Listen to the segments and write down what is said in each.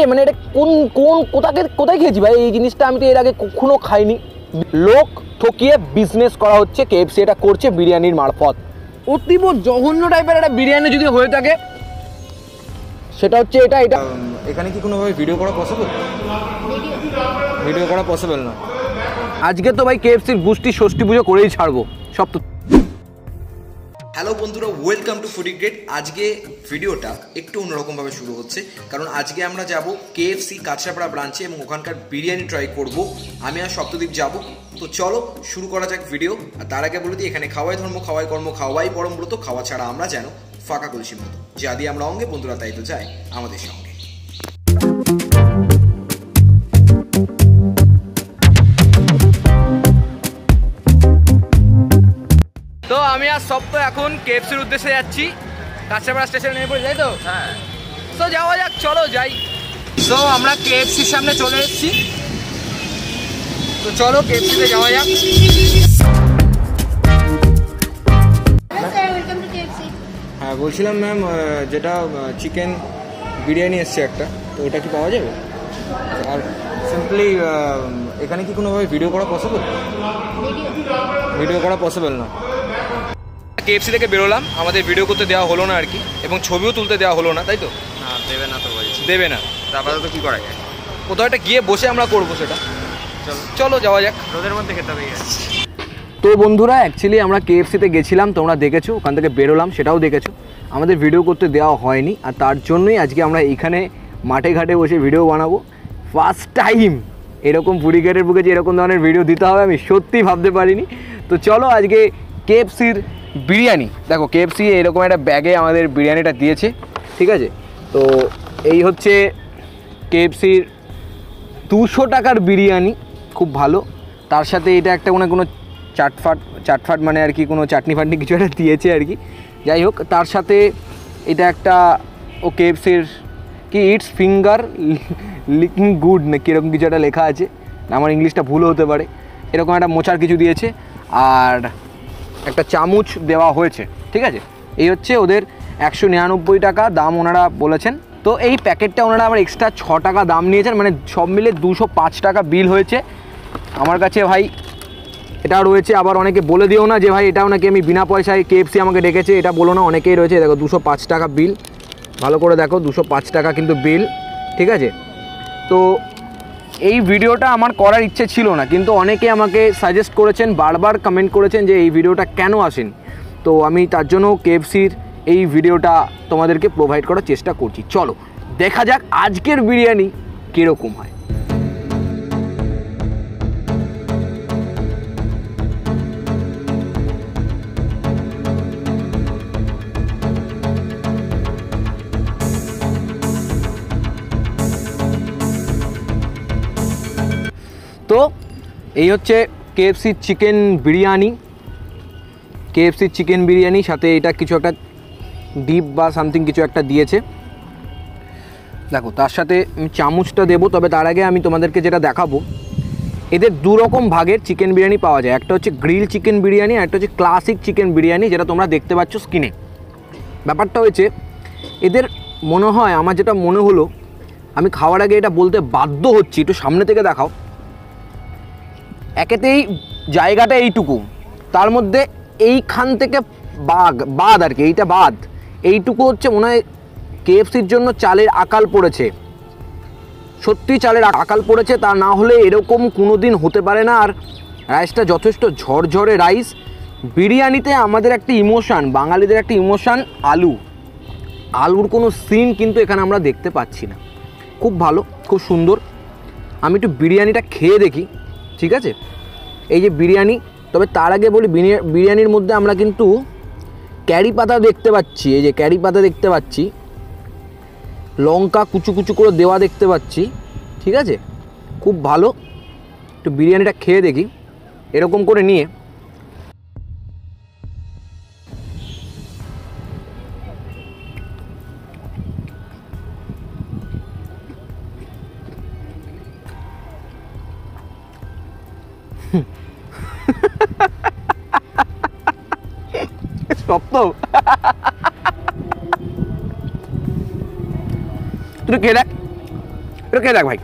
মানে এটা কোথায় খেয়েছি ভাই এই জিনিসটা? আমি তো এর আগে কখনো খাইনি। লোক ঠকিয়ে বিজনেস করা হচ্ছে, কেএফসি এটা করছে বিরিয়ানির মারফত। অতীব জঘন্য টাইপের একটা বিরিয়ানি যদি হয়ে থাকে সেটা হচ্ছে এটা। এখানে কি কোনোভাবে ভিডিও করা পসিবল? ভিডিও করা পসিবল না। আজকে তো ভাই কেএফসির গুষ্টি ষষ্ঠী পুজো করেই ছাড়বো সব। তো হ্যালো বন্ধুরা, ওয়েলকাম টু ফুডি গ্রেড। আজকে ভিডিওটা একটু অন্যরকমভাবে শুরু হচ্ছে, কারণ আজকে আমরা যাব কেএফসি কাঁচরাপাড়া ব্রাঞ্চে এবং ওখানকার বিরিয়ানি ট্রাই করব। আমি আর সপ্তদ্বীপ যাব। তো চলো শুরু করা যাক ভিডিও। আর তার আগে বলে দিই, এখানে খাওয়াই ধর্ম, খাওয়াই কর্ম, খাওয়াই পরম ব্রত, খাওয়া ছাড়া আমরা যেন ফাঁকা কলসির মতো। যা দিয়ে আমরা অঙ্গে, বন্ধুরা তাই তো যায় আমাদের সঙ্গে। তো আমি আর সব তো এখন কেএফসির উদ্দেশ্যে যাচ্ছি। কাঁচরাপাড়া স্টেশনে নেমে পড়ে যাই তো। হ্যাঁ, তো যাওয়া যাক, চলো যাই। তো আমরা কেএফসির সামনে চলে এসেছি, তো চলো কেএফসিতে যাওয়া যাক। হ্যাঁ বলছিলাম ম্যাম, যেটা চিকেন বিরিয়ানি এসছে একটা, তো ওটা কি পাওয়া যাবে? আর সিম্পলি এখানে কি কোনোভাবে ভিডিও করা পসিবল? ভিডিও করা পসিবল না। কেএফসি থেকে বেরোলাম, আমাদের ভিডিও করতে দেওয়া হলো না আর কি, এবং ছবিও তুলতে দেওয়া হলো না, তাই তো? না, দেবে না তো বলছি। দেবে না, আপাতত কি করা যায়? কোথাও একটা গিয়ে বসে আমরা করবো সেটা। চলো যাওয়া যাক। রোদের মধ্যে খেতে হবে। তো বন্ধুরা, অ্যাকচুয়ালি আমরা কেএফসিতে গেছিলাম, তোমরা দেখেছো, ওখান থেকে বেরোলাম, সেটাও দেখেছো। আমাদের ভিডিও করতে দেওয়া হয়নি, আর তার জন্যই আজকে আমরা এইখানে মাঠে ঘাটে বসে ভিডিও বানাবো। ফার্স্ট টাইম এরকম ফুডি গ্রেডের বুকে যে এরকম ধরনের ভিডিও দিতে হবে আমি সত্যিই ভাবতে পারিনি। তো চলো আজকে কেএফসির বিরিয়ানি দেখো। কেএফসি এরকম একটা ব্যাগে আমাদের বিরিয়ানিটা দিয়েছে, ঠিক আছে? তো এই হচ্ছে কেএফসির 200 টাকার বিরিয়ানি, খুব ভালো। তার সাথে এটা একটা কোনো চাটফাট মানে আর কি, কোনো চাটনি ফাটনি কিছু একটা দিয়েছে আর কি। যাই হোক, তার সাথে এটা একটা কেএফসির কি ইটস ফিঙ্গার লিকিং গুড না কীরকম কিছু একটা লেখা আছে, আমার ইংলিশটা ভুল হতে পারে। এরকম একটা মোচার কিছু দিয়েছে, আর একটা চামচ দেওয়া হয়েছে, ঠিক আছে? এই হচ্ছে ওদের 199 টাকা দাম ওনারা বলেছেন। তো এই প্যাকেটটা ওনারা আবার এক্সট্রা 6 টাকা দাম নিয়েছেন, মানে সব মিলে 205 টাকা বিল হয়েছে আমার কাছে ভাই। এটা রয়েছে, আবার অনেকে বলে দিও না যে ভাই এটাও নাকি আমি বিনা পয়সায় কেএফসি আমাকে ডেকেছে, এটা বলো না। অনেকেই রয়েছে, দেখো 205 টাকা বিল, ভালো করে দেখো 205 টাকা কিন্তু বিল, ঠিক আছে? তো এই ভিডিওটা আমার করার ইচ্ছে ছিল না, কিন্তু অনেকে আমাকে সাজেস্ট করেছেন, বারবার কমেন্ট করেছেন যে এই ভিডিওটা কেন আসেন। তো আমি তার জন্য কেএফসির এই ভিডিওটা তোমাদেরকে প্রোভাইড করার চেষ্টা করছি। চলো দেখা যাক আজকের বিরিয়ানি কীরকম হয়। তো এই হচ্ছে কেএফসির চিকেন বিরিয়ানি। কেএফসির চিকেন বিরিয়ানি সাথে এটা কিছু একটা ডিপ বা সামথিং কিছু একটা দিয়েছে দেখো। তার সাথে চামচটা দেবো, তবে তার আগে আমি তোমাদেরকে যেটা দেখাবো, এদের দু রকম ভাগের চিকেন বিরিয়ানি পাওয়া যায়। একটা হচ্ছে গ্রিল চিকেন বিরিয়ানি, আর একটা হচ্ছে ক্লাসিক চিকেন বিরিয়ানি, যেটা তোমরা দেখতে পাচ্ছ স্ক্রিনে। ব্যাপারটা হয়েছে এদের, মনে হয় আমার যেটা মনে হলো, আমি খাওয়ার আগে এটা বলতে বাধ্য হচ্ছি, একটু সামনে থেকে দেখাও। একেতেই জায়গাটা এইটুকু, তার মধ্যে এইখান থেকে বাদ আর কি, এইটা বাদ, এইটুকু হচ্ছে মনে হয় কেএফসির জন্য চালের আকাল পড়েছে। সত্যি চালের আকাল পড়েছে, তা না হলে এরকম কোনো দিন হতে পারে না। আর রাইসটা যথেষ্ট ঝরঝরে রাইস। বিরিয়ানিতে আমাদের একটা ইমোশান, বাঙালিদের একটা ইমোশান, আলুর কোনো সিন কিন্তু এখানে আমরা দেখতে পাচ্ছি না। খুব ভালো, খুব সুন্দর। আমি একটু বিরিয়ানিটা খেয়ে দেখি, ঠিক আছে? এই যে বিরিয়ানি, তবে তার আগে বলি বিরিয়ানির মধ্যে আমরা কিন্তু ক্যারি পাতা দেখতে পাচ্ছি। এই যে ক্যারি পাতা দেখতে পাচ্ছি, লঙ্কা কুচু কুচু করে দেওয়া দেখতে পাচ্ছি, ঠিক আছে? খুব ভালো। একটু বিরিয়ানিটা খেয়ে দেখি এরকম করে নিয়ে। সপ্ত তুই খেয়ে দেখ, এটা খেয়ে দেখ ভাই।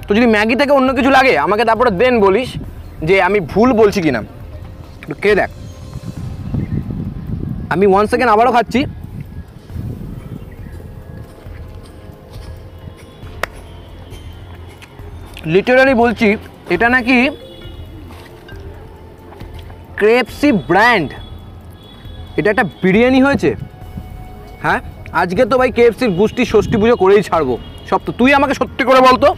তো যদি ম্যাগি থেকে অন্য কিছু লাগে আমাকে তারপরে দেন বলিস যে আমি ভুল বলছি কিনা। একটু খেয়ে দেখ। আমি 1 সেকেন্ড আবারও খাচ্ছি। লিটারালি বলছি এটা নাকি কেএফসি ব্র্যান্ড, এটা একটা বিরিয়ানি হয়েছে। হ্যাঁ, আজকে তো ভাই কেএফসির গোষ্ঠী ষষ্ঠী পুজো করেই ছাড়বো সব। তো তুই আমাকে সত্যি করে বলতো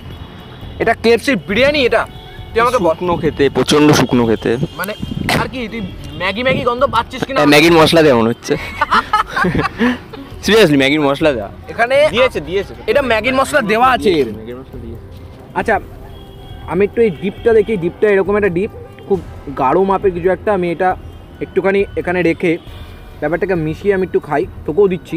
এটা কেএফসির বিরিয়ানি? এটা তুই আমাকে শুকনো খেতে, প্রচন্ড শুকনো খেতে। মানে আর কি তুই ম্যাগি ম্যাগি গন্ধ পাচ্ছিস কিনা? ম্যাগির মশলা দেওয়া মনে হচ্ছে। সিরিয়াসলি ম্যাগির মশলা দেওয়া এখানে দিয়েছে। এটা ম্যাগির মশলা দেওয়া আছে। ম্যাগির মশলা দিয়েছে। আচ্ছা আমি একটু এই ডিপটা দেখি। ডিপটা এরকম একটা ডিপ, খুব গাঢ় মাপের কিছু একটা। আমি এটা একটুখানি এখানে রেখে ব্যাপারটাকে মিশিয়ে আমি একটু খাই, তোকেও দিচ্ছি।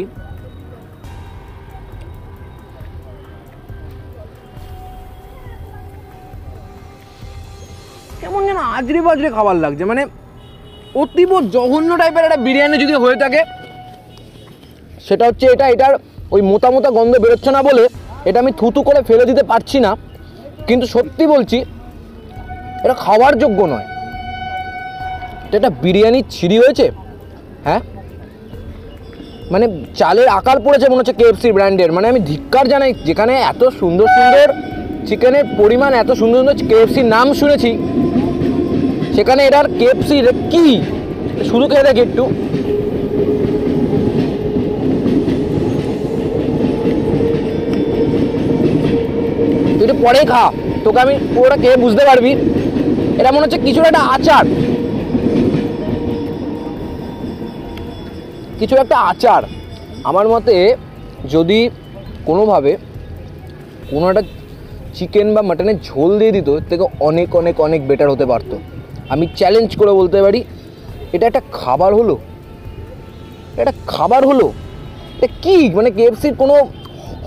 কেমন যেন আজরে বাজরে খাবার লাগছে, মানে অতীব জঘন্য টাইপের একটা বিরিয়ানি যদি হয়ে থাকে সেটা হচ্ছে এটা। এটার ওই মোটা মোটা গন্ধ বেরোচ্ছে না বলে এটা আমি থুতু করে ফেলে দিতে পারছি না, কিন্তু সত্যি বলছি এটা খাওয়ার যোগ্য নয়। এটা বিরিয়ানি ছিঁড়ি হয়েছে। হ্যাঁ, মানে চালের আকার পড়েছে মনে হচ্ছে কেএফসি ব্র্যান্ডের। মানে আমি ধিক্কার জানাই, যেখানে এত সুন্দর সুন্দর চিকেনের পরিমাণ, এত সুন্দর সুন্দর কেএফসির নাম শুনেছি, সেখানে এটার কেএফসির কি শুরু খেয়ে দেখি একটু। তুই একটু পরেই খা, তোকে আমি পুরোটা খেয়ে বুঝতে পারবি। এটা মনে হচ্ছে কিছুর একটা আচার, কিছু একটা আচার। আমার মতে যদি কোনোভাবে কোনো একটা চিকেন বা মাটনের ঝোল দিয়ে দিত, এর থেকে অনেক অনেক অনেক বেটার হতে পারতো। আমি চ্যালেঞ্জ করে বলতে পারি এটা একটা খাবার হলো। এটা খাবার হলো, এটা কি? মানে কেএফসির কোনো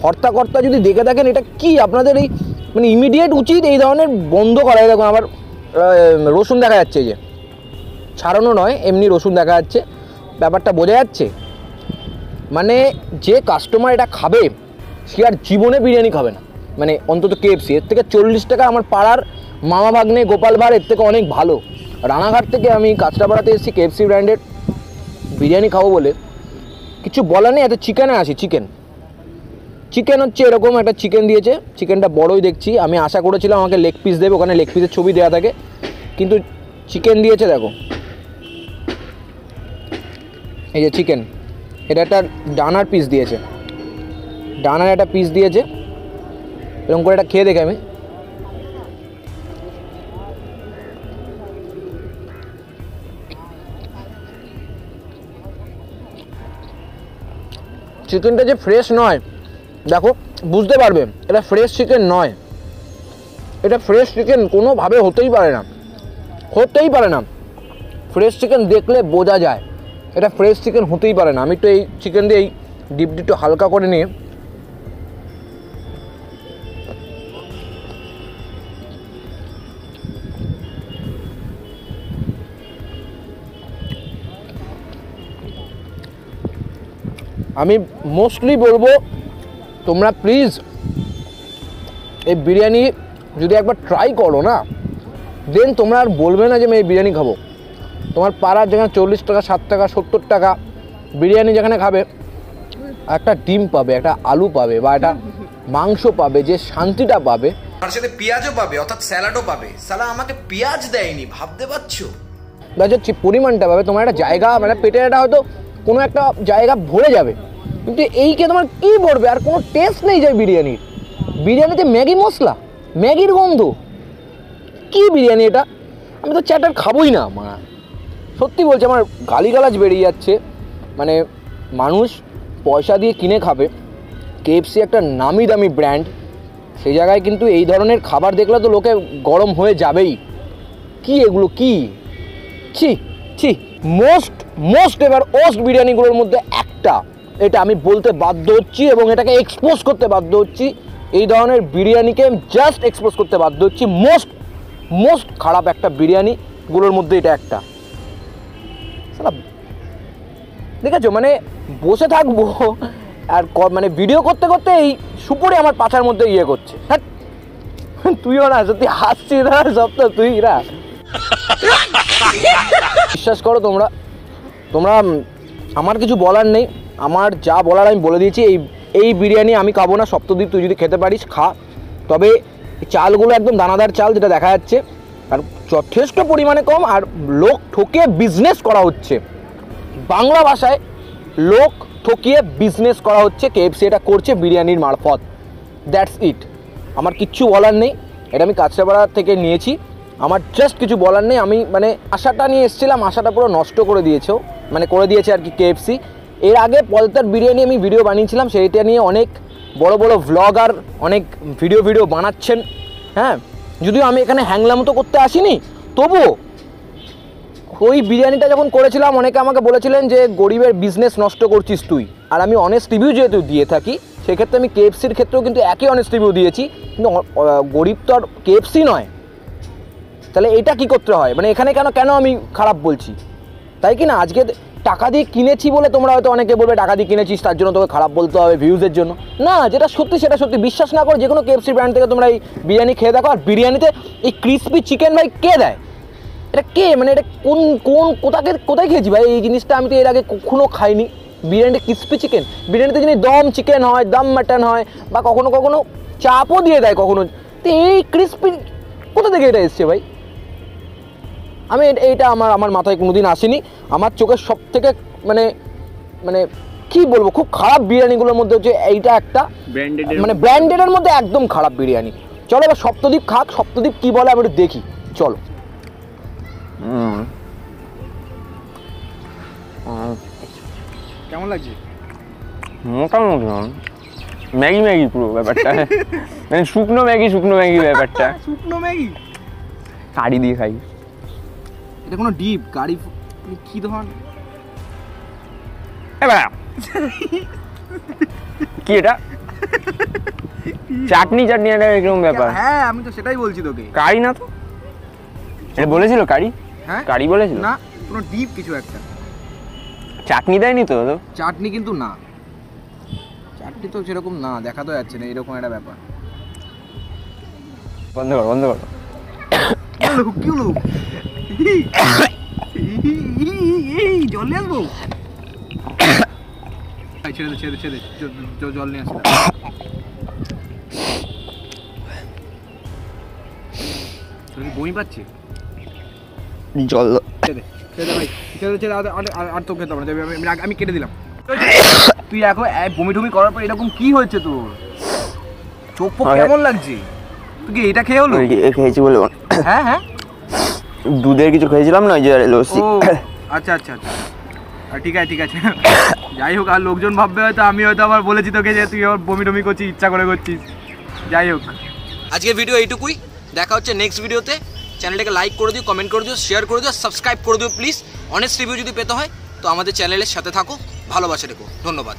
হর্তাকর্তা যদি দেখে থাকেন, এটা কি আপনাদের এই মানে ইমিডিয়েট উচিত এই ধরনের বন্ধ করা। দেখুন আবার রসুন দেখা যাচ্ছে, যে ছাড়ানো নয়, এমনি রসুন দেখা যাচ্ছে। ব্যাপারটা বোঝা যাচ্ছে। মানে যে কাস্টমার এটা খাবে সে আর জীবনে বিরিয়ানি খাবে না, মানে অন্তত কেএফসি। এর থেকে 40 টাকা আমার পাড়ার মামা ভাগ্নে গোপাল ভাঁড় এর থেকে অনেক ভালো। রানাঘাট থেকে আমি কাঁচরাপাড়াতে এসেছি কেএফসি ব্র্যান্ডের বিরিয়ানি খাবো বলে, কিছু বলার নেই। এত চিকেনে আসি, চিকেন হচ্ছে এরকম একটা চিকেন দিয়েছে। চিকেনটা বড়ই দেখছি, আমি আশা করেছিলাম আমাকে লেগ পিস দেবে, ওখানে লেগ পিসের ছবি দেওয়া থাকে, কিন্তু চিকেন দিয়েছে। দেখো এই যে চিকেন, এটা একটা ডানার পিস দিয়েছে, ডানার একটা পিস দিয়েছে। এরকম করে এটা খেয়ে দেখে আমি। চিকেনটা যে ফ্রেশ নয়, দেখো বুঝতে পারবে এটা ফ্রেশ চিকেন নয়। এটা ফ্রেশ চিকেন কোনোভাবে হতেই পারে না। ফ্রেশ চিকেন দেখলে বোঝা যায় এটা ফ্রেশ চিকেন হতেই পারে না। আমি একটু এই চিকেন দিয়ে এই ডিপটি একটু হালকা করে নিয়ে আমি মোস্টলি বলবো তোমরা প্লিজ এই বিরিয়ানি যদি একবার ট্রাই করো না, দেন তোমরা আর বলবে না যে আমি এই বিরিয়ানি খাবো। তোমার পাড়ার যেখানে 40 টাকা 60 টাকা 70 টাকা বিরিয়ানি যেখানে খাবে, একটা ডিম পাবে, একটা আলু পাবে, বা একটা মাংস পাবে, যে শান্তিটা পাবে। তার সাথে পেঁয়াজও পাবে, অর্থাৎ স্যালাডও পাবে। সালা আমাকে পেঁয়াজ দেয়নি, ভাবতে পারছো? বা যে পরিমাণটা পাবে, তোমার একটা জায়গা, মানে পেটের একটা হয়তো কোনো একটা জায়গা ভরে যাবে, কিন্তু এইকে তোমার কী ভরবে? আর কোনো টেস্ট নেই যায় বিরিয়ানিতে ম্যাগি মশলা, ম্যাগির গন্ধ। কি বিরিয়ানি এটা? আমি তো চ্যাটার খাবোই না। মানে সত্যি বলছি, আমার গালিগালাজ বেরিয়ে যাচ্ছে। মানে মানুষ পয়সা দিয়ে কিনে খাবে, কেএফসি একটা নামি দামি ব্র্যান্ড, সেই জায়গায় কিন্তু এই ধরনের খাবার দেখলে তো লোকে গরম হয়ে যাবেই। কি এগুলো কি? ছি মোস্ট এবার ওস্ট বিরিয়ানিগুলোর মধ্যে একটা, এটা আমি বলতে বাধ্য হচ্ছি এবং এটাকে এক্সপোজ করতে বাধ্য হচ্ছি। এই ধরনের বিরিয়ানিকে জাস্ট এক্সপোজ করতে বাধ্য হচ্ছি। মোস্ট খারাপ একটা বিরিয়ানিগুলোর মধ্যে এটা একটা। সালা দেখেছো, মানে বসে থাকবো আর মানে ভিডিও করতে করতে এই সুপুরি আমার পাছার মধ্যে ইয়ে করছে। হ্যাঁ তুইও না সত্যি হাসছিস না সব তো তুই রা বিশ্বাস করো তোমরা আমার কিছু বলার নেই, আমার যা বলার আমি বলে দিয়েছি। এই বিরিয়ানি আমি খাবো না সপ্তদ্বীপ, তুই যদি খেতে পারিস খা, তবে চালগুলো একদম দানাদার চাল যেটা দেখা যাচ্ছে, আর যথেষ্ট পরিমাণে কম, আর লোক ঠকিয়ে বিজনেস করা হচ্ছে। বাংলা ভাষায় লোক ঠকিয়ে বিজনেস করা হচ্ছে, কেএফসি এটা করছে বিরিয়ানির মারফত। দ্যাটস ইট, আমার কিচ্ছু বলার নেই। এটা আমি কাঁচরাপাড়া থেকে নিয়েছি, আমার জাস্ট কিছু বলার নেই। আমি মানে আশাটা নিয়ে এসেছিলাম, আশাটা পুরো নষ্ট করে দিয়েছে আর কি কেএফসি। এর আগে পলতার বিরিয়ানি আমি ভিডিও বানিয়েছিলাম, সেইটা নিয়ে অনেক বড় বড় ভ্লগার অনেক ভিডিও বানাচ্ছেন। হ্যাঁ, যদিও আমি এখানে হ্যাংলাম তো করতে আসিনি, তবুও ওই বিরিয়ানিটা যখন করেছিলাম অনেকে আমাকে বলেছিলেন যে গরিবের বিজনেস নষ্ট করছিস তুই। আর আমি অনেস্ট রিভিউ যেহেতু দিয়ে থাকি, সেক্ষেত্রে আমি কেএফসির ক্ষেত্রেও কিন্তু একই অনেস্ট রিভিউ দিয়েছি, কিন্তু গরিব তো আর কেএফসি নয়। তাহলে এটা কি করতে হয়, মানে এখানে কেন আমি খারাপ বলছি, তাই কি না? আজকে টাকা দিয়ে কিনেছি বলে তোমরা হয়তো অনেকে বলবে টাকা দিয়ে কিনেছিস তার জন্য তোকে খারাপ বলতে হবে ভিউজের জন্য। না, যেটা সত্যি সেটা সত্যি। বিশ্বাস না করে যে কোনো কেএফসি ব্র্যান্ড থেকে তোমরা এই বিরিয়ানি খেয়ে দেখো। আর বিরিয়ানিতে এই ক্রিসপি চিকেন ভাই কে দেয়? এটা কে, মানে এটা কোথায় খেয়েছি ভাই এই জিনিসটা? আমি তো এর আগে কখনো খাইনি। বিরিয়ানিতে ক্রিসপি চিকেন, বিরিয়ানিতে যিনি দম চিকেন হয়, দম মাটন হয়, বা কখনো কখনো চাপও দিয়ে দেয় কখনো, তো এই ক্রিসপি কোথা থেকে এটা এসছে ভাই? আমি এইটা আমার মাথায় কোনোদিন আসেনি। আমার চোখের সব থেকে মানে কি বলবো, খুব খারাপ বিরিয়ানিগুলোর মধ্যে হচ্ছে এইটা একটা, মানে ব্র্যান্ডেডের মধ্যে একদম খারাপ বিরিয়ানি। চলো এবার সপ্তদ্বীপ খাক, সপ্তদ্বীপ কি বলে আমি একটু দেখি, চলো। কেমন লাগছে? মোটামুটি ম্যাগি পুরো ব্যাপারটা, মানে শুকনো ম্যাগি ব্যাপারটা। শুকনো ম্যাগি কারি দিয়ে খাই, এটা কোনো ডিপ গাড়ি কি ধরন? কি এটা চাটনি এটা এরকম ব্যাপার? হ্যাঁ আমি তো সেটাই বলছি তোকে। কারি না তো, এটা বলেছিল কারি? হ্যাঁ কারি বলেছিল না, কোনো ডিপ কিছু একটা। চাটনি দেয়নি তো? চাটনি কিন্তু না, চাটনি তো সেরকম না, দেখা তো যাচ্ছে না এরকম একটা ব্যাপার। বন্ধ করো কি হলো? জল নিয়ে আসবো? ছেড়ে জল নিয়ে আসতে। তোর কি বমি পাচ্ছে? জল ছেড়ে ভাই, ছেড়ে আর তো খেতে হবে না, আমি কেটে দিলাম। তুই এখন বমি টমি করার পর এরকম কি হয়েছে তোর? চোখ কেমন লাগছে? তুই কি এটা খেয়ে হলো? খেয়েছি বলে? হ্যাঁ দুধের কিছু খেয়েছিলাম না, ওই যে লস্যি। আচ্ছা ঠিক আছে যাই হোক, আর লোকজন ভাববে হয়তো আমি হয়তো আবার বলেছি তোকে যে তুই আবার বমি টমি করছিস, ইচ্ছা করে করছিস। যাই হোক, আজকের ভিডিও এইটুকুই, দেখা হচ্ছে নেক্সট ভিডিওতে। চ্যানেলটাকে লাইক করে দিও, কমেন্ট করে দিও, শেয়ার করে দিও, সাবস্ক্রাইব করে দিও প্লিজ। অনেস্ট রিভিউ যদি পেতে হয় তো আমাদের চ্যানেলের সাথে থাকো, ভালোবাসা রেখো। ধন্যবাদ।